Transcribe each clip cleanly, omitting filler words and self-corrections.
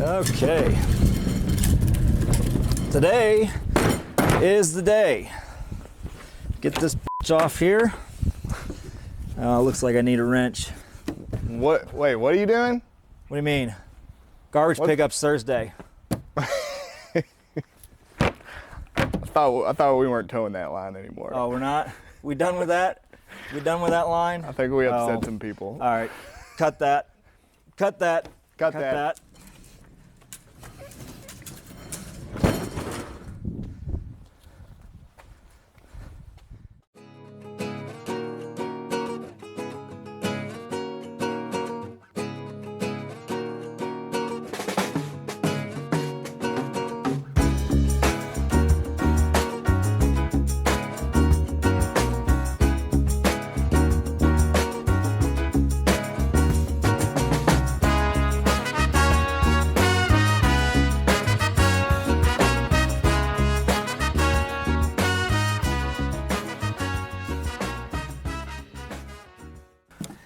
Okay. Today is the day. Get this bitch off here. Looks like I need a wrench. What? Wait, what are you doing? What do you mean? Garbage pickup's Thursday. I thought we weren't towing that line anymore. Oh, we're not? We done with that? We done with that line? I think we upset some people. All right. Cut that. Cut that. Cut that.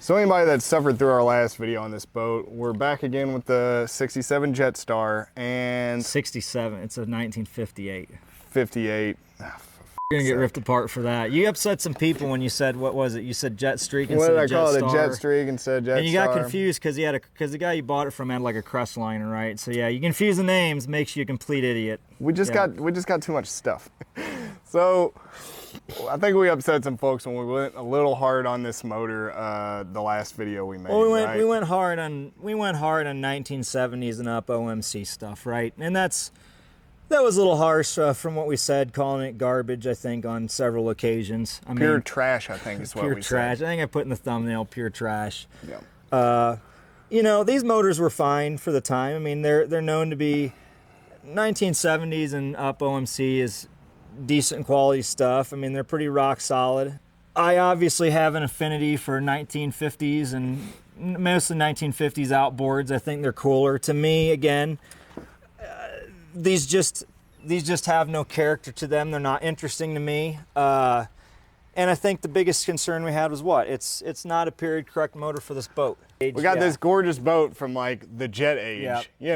So anybody that suffered through our last video on this boat, we're back again with the 67 Jetstar and 67. It's a 1958. 58. You're gonna get ripped apart for that. You upset some people when you said, what was it? You said Jet-Streak instead of Jetstar. What did I call it? A Jet-Streak instead of Jetstar. And you got confused because the guy you bought it from had like a crest liner, right? So yeah, you confuse the names, makes you a complete idiot. We just got too much stuff. So I think we upset some folks when we went a little hard on this motor the last video we made. Well, right? we went hard on 1970s and up OMC stuff, right? And that was a little harsh from what we said, calling it garbage, I think, on several occasions. Pure trash, I think is what we said. Pure trash. I think I put in the thumbnail, pure trash. Yeah. You know, these motors were fine for the time. I mean, they're known to be 1970s and up OMC is decent quality stuff. I mean, they're pretty rock solid. I obviously have an affinity for 1950s and mostly 1950s outboards. I think they're cooler. To me, again, these just have no character to them. They're not interesting to me. And I think the biggest concern we had was what? It's not a period correct motor for this boat. We got this gorgeous boat from like the jet age. Yep. You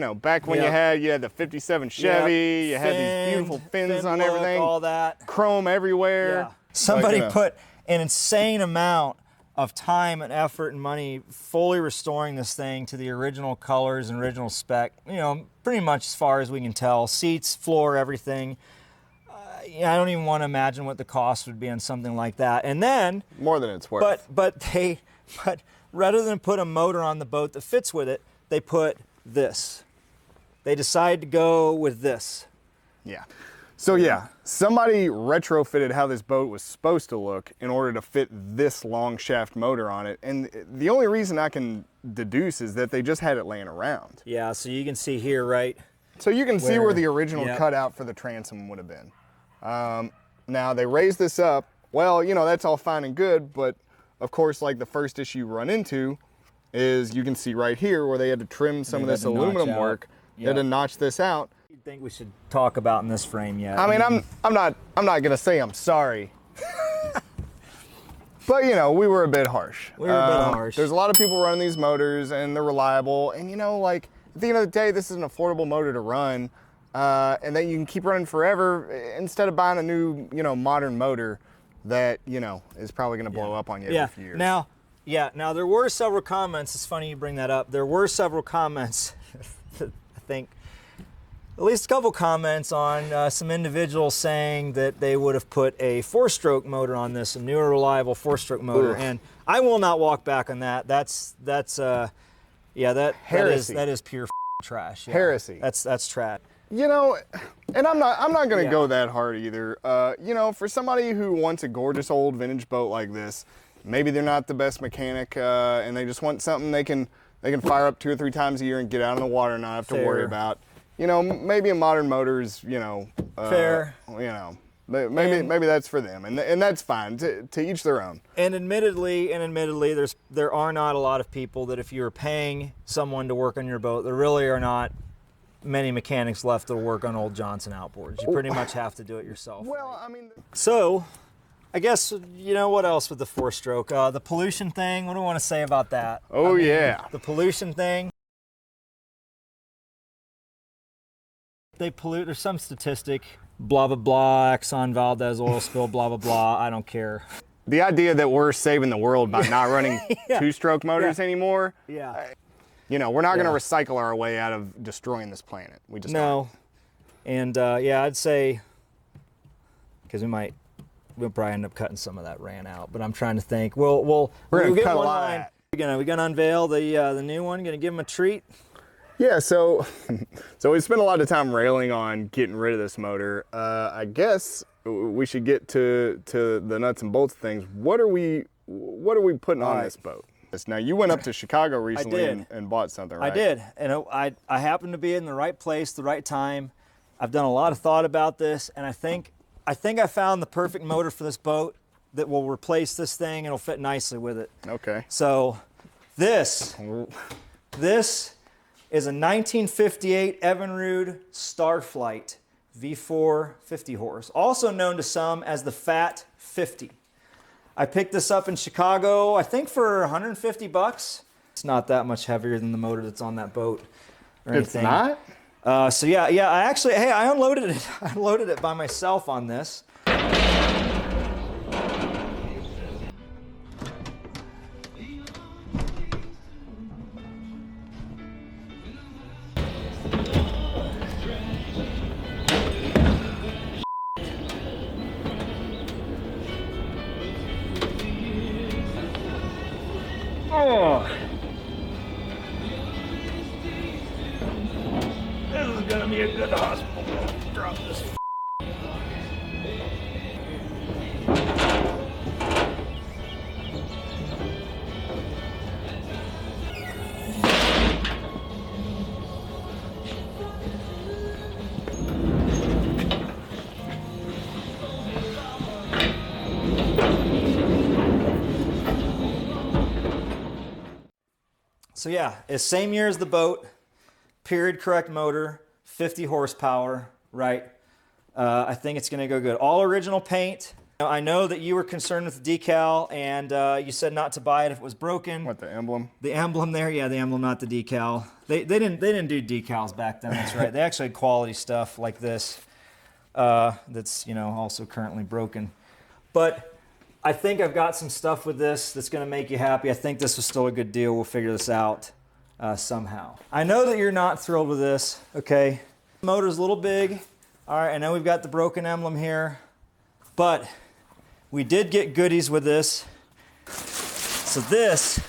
know, back when you had the 57 Chevy, you had these beautiful fins on everything, all that, chrome everywhere. Yeah. Somebody put an insane amount of time and effort and money fully restoring this thing to the original colors and original spec. You know, pretty much as far as we can tell, seats, floor, everything. I don't even want to imagine what the cost would be on something like that. And then more than it's worth. But rather than put a motor on the boat that fits with it, they put this. They decide to go with this. Yeah. So yeah, somebody retrofitted how this boat was supposed to look in order to fit this long shaft motor on it. And the only reason I can deduce is that they just had it laying around. Yeah, so you can see here, right? So you can see where the original cutout for the transom would have been. Now they raised this up. Well, you know, that's all fine and good, but of course, like the first issue you run into is you can see right here where they had to trim some of this aluminum work. They had to notch this out. You think we should talk about in this frame yet? I mean, I'm not gonna say I'm sorry. But you know, we were a bit harsh. We were a bit harsh. There's a lot of people running these motors and they're reliable, and you know, like at the end of the day, this is an affordable motor to run. And then you can keep running forever instead of buying a new, you know, modern motor that, you know, is probably going to blow up on you every few years. Now there were several comments. It's funny you bring that up. There were several comments, I think at least a couple comments on some individuals saying that they would have put a 4-stroke motor on this, a newer, reliable 4-stroke motor. Ugh. And I will not walk back on that. That's heresy. That is pure trash. Yeah. Heresy. That's trash. You know, and I'm not gonna go that hard either. You know, for somebody who wants a gorgeous old vintage boat like this, maybe they're not the best mechanic, and they just want something they can fire up 2 or 3 times a year and get out in the water and not have to worry about. You know, maybe a modern motor is, you know, fair. You know, maybe that's for them, and that's fine. To each their own. And admittedly, there are not a lot of people that if you're paying someone to work on your boat, there really are not many mechanics left to work on old Johnson outboards. You pretty much have to do it yourself. Well, I mean, so I guess, you know, what else with the 4-stroke? The pollution thing, what do we want to say about that? Oh, yeah. The pollution thing. they pollute. There's some statistic, blah, blah, blah, Exxon Valdez oil spill, blah, blah, blah. I don't care. The idea that we're saving the world by not running two-stroke motors anymore. Yeah. You know, we're not going to recycle our way out of destroying this planet. We just no. And yeah, I'd say, because we'll probably end up cutting some of that rant out. But I'm trying to think. We'll get cut one a lot line. of that. We're gonna unveil the new one. Gonna give them a treat. Yeah, so we spent a lot of time railing on getting rid of this motor. I guess we should get to the nuts and bolts things. What are we putting on this boat? Now, you went up to Chicago recently and bought something, right? I did, and I happened to be in the right place, the right time. I've done a lot of thought about this, and I think I found the perfect motor for this boat that will replace this thing and it'll fit nicely with it. Okay. So this is a 1958 Evinrude Starflight V4 50 horse, also known to some as the Fat 50. I picked this up in Chicago, I think for 150 bucks. It's not that much heavier than the motor that's on that boat or anything. It's not? So yeah, I unloaded it. I unloaded it by myself on this. Oh. This is gonna be a good hospital. Drop this. So yeah, it's same year as the boat, period correct motor, 50 horsepower, right? I think it's gonna go good. All original paint. I know that you were concerned with the decal and you said not to buy it if it was broken. What, the emblem? The emblem there, yeah, the emblem, not the decal. They didn't do decals back then, that's right. They actually had quality stuff like this that's, you know, also currently broken. But I think I've got some stuff with this that's going to make you happy. I think this was still a good deal. We'll figure this out somehow. I know that you're not thrilled with this, okay? The motor's a little big. All right, I know we've got the broken emblem here, but we did get goodies with this. So this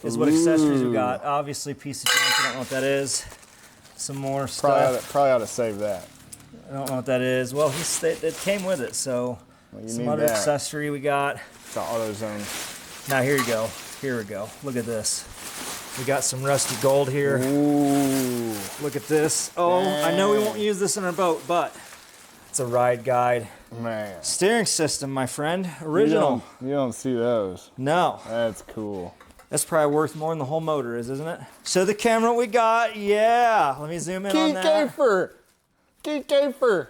is what accessories we got. Obviously, piece of junk, I don't know what that is. Some more stuff. Probably ought to save that. I don't know what that is. Well, it came with it, so. Well, some other accessory we got. The AutoZone. Now here you go. Here we go. Look at this. We got some rusty gold here. Ooh. Look at this. Oh, dang. I know we won't use this in our boat, but it's a ride guide. Man. Steering system, my friend. Original. You don't see those. No. That's cool. That's probably worth more than the whole motor is, isn't it? Show the camera what we got. Yeah. Let me zoom in on that. Keep Kafer.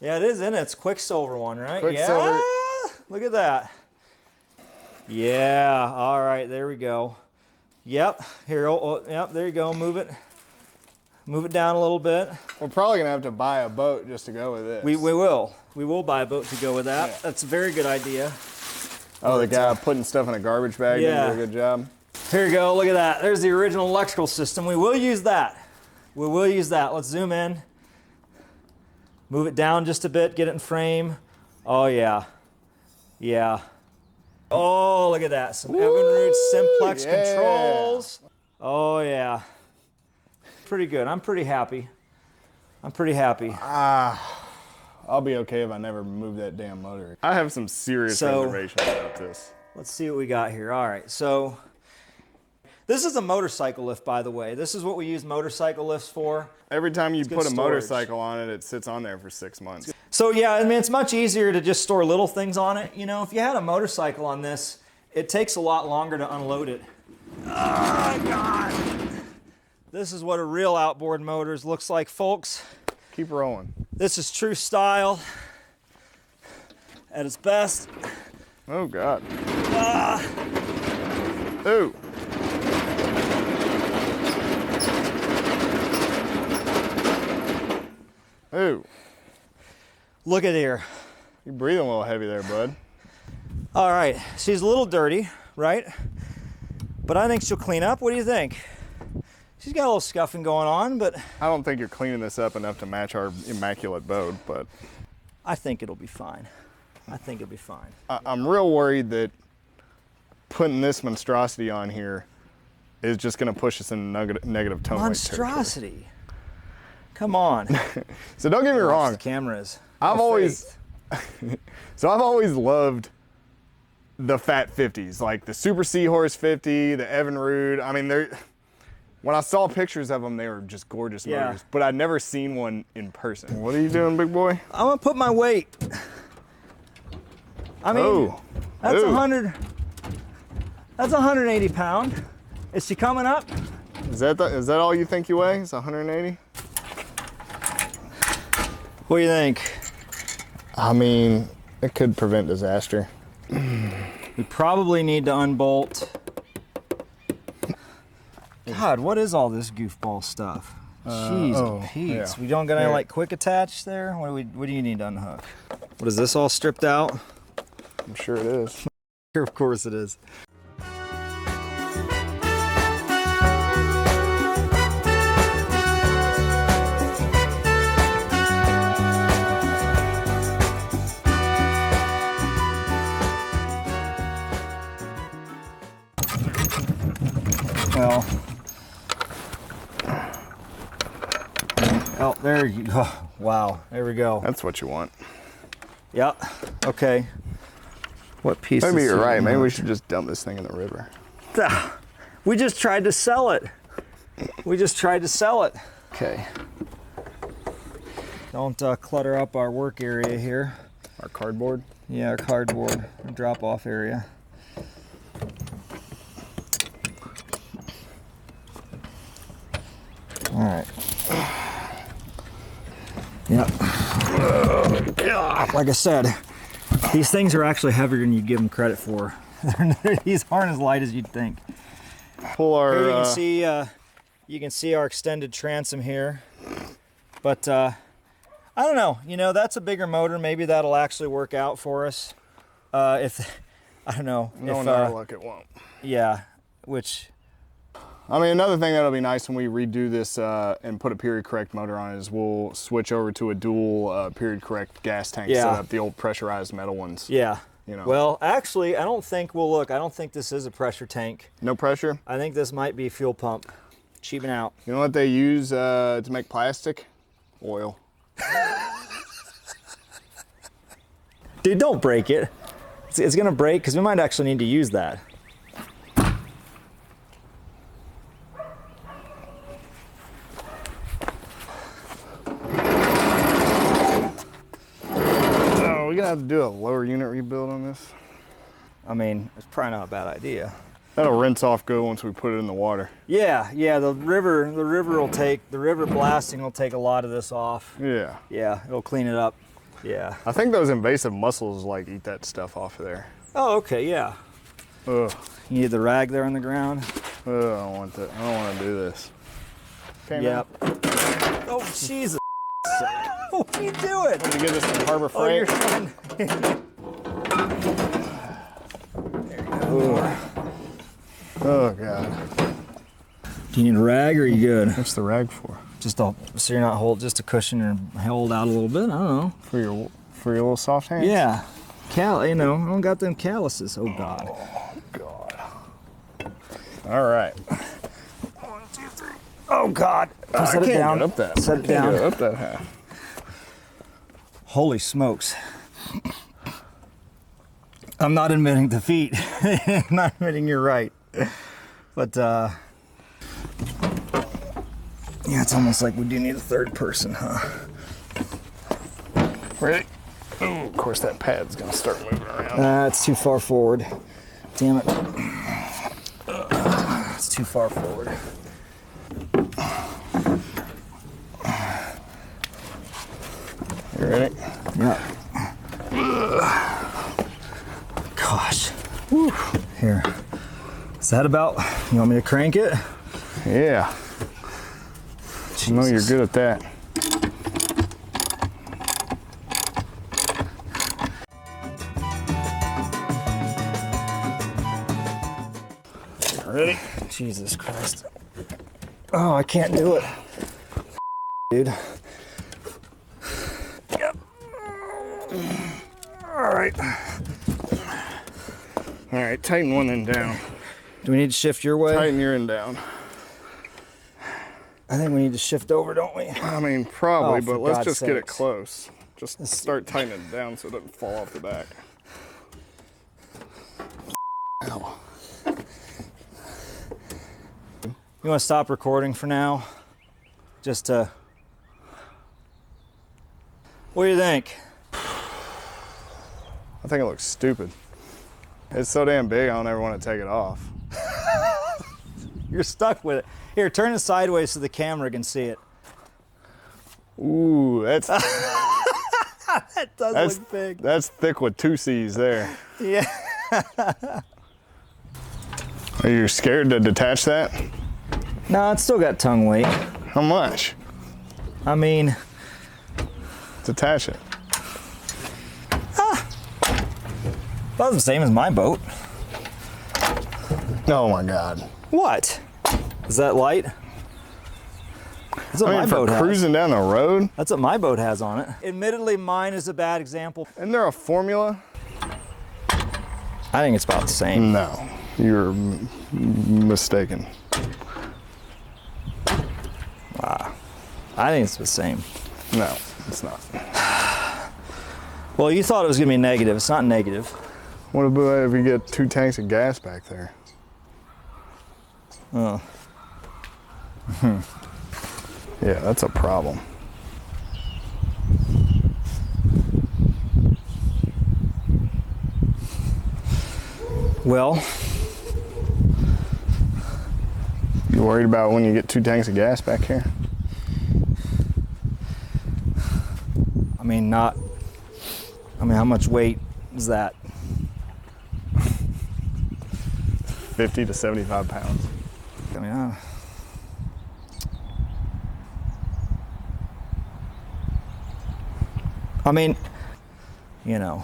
Yeah, it is, isn't it? It's Quicksilver one, right? Quicksilver. Yeah. Look at that. Yeah. All right. There we go. Yep. Here. Yep. There you go. Move it. Move it down a little bit. We're probably gonna have to buy a boat just to go with this. We will. We will buy a boat to go with that. Yeah. That's a very good idea. Oh, the guy putting stuff in a garbage bag didn't do a good job. Here you go. Look at that. There's the original electrical system. We will use that. We will use that. Let's zoom in. Move it down just a bit, get it in frame. Oh, yeah. Yeah. Oh, look at that. Some Evinrude Simplex controls. Oh, yeah. Pretty good. I'm pretty happy. I'm pretty happy. I'll be okay if I never move that damn motor. I have some serious reservations about this. Let's see what we got here. All right, so this is a motorcycle lift, by the way. This is what we use motorcycle lifts for. Every time you put a motorcycle on it, it sits on there for 6 months. So yeah, I mean, it's much easier to just store little things on it. You know, if you had a motorcycle on this, it takes a lot longer to unload it. Oh, God. This is what a real outboard motor looks like, folks. Keep rolling. This is true style at its best. Oh, God. Ooh. Whoa. Look at here. You're breathing a little heavy there, bud. All right, she's a little dirty, right? But I think she'll clean up. What do you think? She's got a little scuffing going on, but I don't think you're cleaning this up enough to match our immaculate boat, but I think it'll be fine. I think it'll be fine. I'm real worried that putting this monstrosity on here is just going to push us in negative tone. Monstrosity. Come on. So don't get me wrong. The cameras. I've always loved the fat 50s, like the Super Seahorse 50, the Evan Rude. I mean, when I saw pictures of them, they were just gorgeous motors, but I'd never seen one in person. What are you doing, big boy? I'm gonna put my weight. I mean, that's 100. That's 180 pound. Is she coming up? Is that all you think you weigh? It's 180? What do you think? I mean, it could prevent disaster. We probably need to unbolt. God, what is all this goofball stuff? Jeez, Pete. yeah. We don't got any like quick attach there? What do you need to unhook? What is this all stripped out? I'm sure it is. Of course it is. Well, oh, there you go. Wow, there we go. That's what you want. Yep. Okay. What piece? Maybe you're right. Maybe we should just dump this thing in the river. We just tried to sell it. Okay. Don't clutter up our work area here. Our cardboard? Yeah, our cardboard drop-off area. All right. Yep. Like I said, these things are actually heavier than you give them credit for. These aren't as light as you'd think. Pull our. Here you can see our extended transom here, but I don't know. You know, that's a bigger motor. Maybe that'll actually work out for us. If I don't know. No, in our luck, it won't. Yeah, which. I mean, another thing that'll be nice when we redo this and put a period correct motor on is we'll switch over to a dual period correct gas tank setup, the old pressurized metal ones. Yeah. You know. Well, actually, I don't think I don't think this is a pressure tank. No pressure? I think this might be a fuel pump. Cheaping out. You know what they use to make plastic? Oil. Dude, don't break it. It's gonna break because we might actually need to use that. We're gonna have to do a lower unit rebuild on this. I mean, it's probably not a bad idea. That'll rinse off good once we put it in the water. Yeah, the river blasting will take a lot of this off. Yeah. Yeah, it'll clean it up. Yeah. I think those invasive mussels like eat that stuff off of there. Oh, okay, yeah. Ugh. You need the rag there on the ground? Ugh, I don't want that. I don't want to do this. Okay, yep. Oh, Jesus. What are you doing? Let me get this from Harbor Freight. Oh, you're trying. There you go. Oh, God. Do you need a rag or are you good? What's the rag for? So you're not just a cushion and hold out a little bit? I don't know. For your little soft hands? Yeah. I don't got them calluses. Oh, God. Oh, God. All right. 1, 2, 3. Oh, God. Set it down. Up that. Set it down. Up that half. Holy smokes. I'm not admitting defeat. I'm not admitting you're right. But, yeah, it's almost like we do need a third person, huh? Ready? Oh, of course, that pad's going to start moving around. It's too far forward. Damn it. It's too far forward. You ready? Yeah. Gosh. Whew. Here. Is that about? You want me to crank it? Yeah. Jesus. I know you're good at that. Ready? Jesus Christ. Oh, I can't do it. Dude. Yep. All right. All right, tighten one end down. Do we need to shift your way? Tighten your end down. I think we need to shift over, don't we? I mean, probably, Oh, but for let's God's just get it sakes. close. Just start tightening it down so it doesn't fall off the back. Ow. You want to stop recording for now? Just to... What do you think? I think it looks stupid. It's so damn big, I don't ever want to take it off. You're stuck with it. Here, turn it sideways so the camera can see it. Ooh, that's That does look big. that's thick with 2 C's there. Yeah. Are you scared to detach that? No, it's still got tongue weight. How much? I mean, Detach it. about the same as my boat. Oh my God. What? Is that light? That's what I mean, my for boat has. cruising down the road, That's what my boat has on it. Admittedly, mine is a bad example. isn't there a formula? I think it's about the same. No, you're mistaken. I think it's the same. No, it's not. Well, you thought it was gonna be negative. It's not negative. What about if you get 2 tanks of gas back there? Oh. Yeah, that's a problem. Well, You worried about when you get 2 tanks of gas back here? I mean, not. I mean, how much weight is that? 50 to 75 pounds. I mean, you know.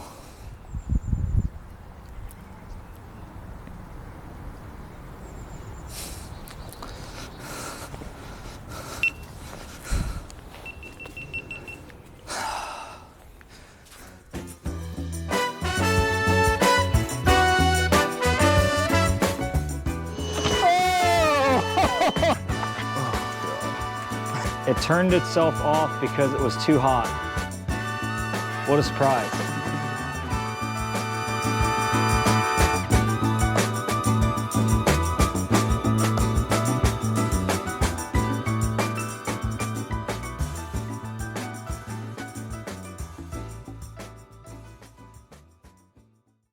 It turned itself off because it was too hot. What a surprise.